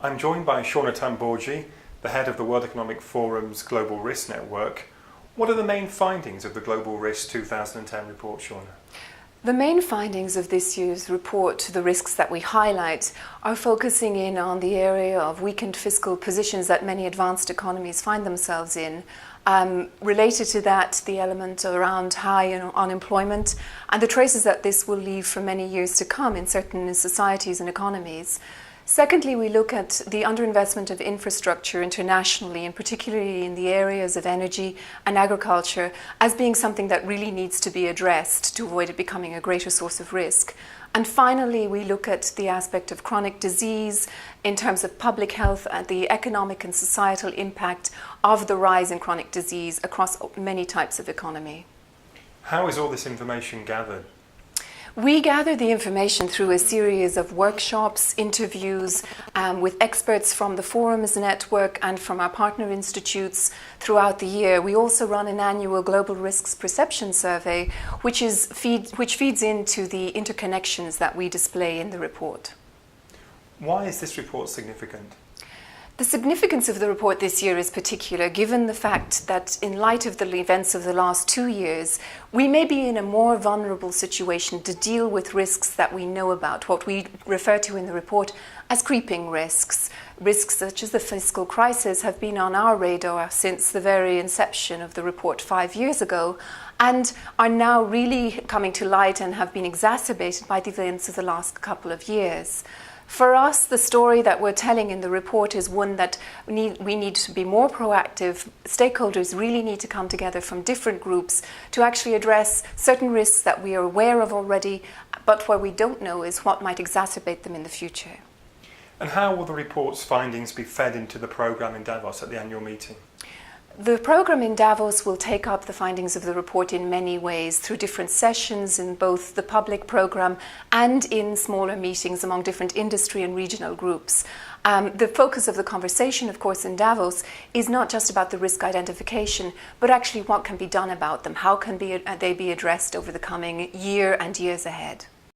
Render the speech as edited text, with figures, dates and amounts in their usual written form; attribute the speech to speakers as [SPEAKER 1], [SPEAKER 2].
[SPEAKER 1] I'm joined by Sheana Tambourgi, the head of the World Economic Forum's Global Risk Network. What are the main findings of the Global Risk 2010 report, Sheana?
[SPEAKER 2] The main findings of this year's report, the risks that we highlight, are focusing in on the area of weakened fiscal positions that many advanced economies find themselves in. Related to that, the element around high unemployment and the traces that this will leave for many years to come in certain societies and economies. Secondly, we look at the underinvestment of infrastructure internationally, and particularly in the areas of energy and agriculture, as being something that really needs to be addressed to avoid it becoming a greater source of risk. And finally, we look at the aspect of chronic disease in terms of public health and the economic and societal impact of the rise in chronic disease across many types of economy.
[SPEAKER 1] How is all this information gathered?
[SPEAKER 2] We gather the information through a series of workshops, interviews with experts from the Forums network and from our partner institutes throughout the year. We also run an annual Global Risks Perception Survey, which feeds into the interconnections that we display in the report.
[SPEAKER 1] Why is this report significant?
[SPEAKER 2] The significance of the report this year is particular, given the fact that in light of the events of the last 2 years, we may be in a more vulnerable situation to deal with risks that we know about, what we refer to in the report as creeping risks. Risks such as the fiscal crisis have been on our radar since the very inception of the report 5 years ago, and are now really coming to light and have been exacerbated by the events of the last couple of years. For us, the story that we're telling in the report is one that we need to be more proactive. Stakeholders really need to come together from different groups to actually address certain risks that we are aware of already, but what we don't know is what might exacerbate them in the future.
[SPEAKER 1] And how will the report's findings be fed into the programme in Davos at the annual meeting?
[SPEAKER 2] The programme in Davos will take up the findings of the report in many ways, through different sessions in both the public programme and in smaller meetings among different industry and regional groups. The focus of the conversation, of course, in Davos is not just about the risk identification, but actually what can be done about them. How can they be addressed over the coming year and years ahead?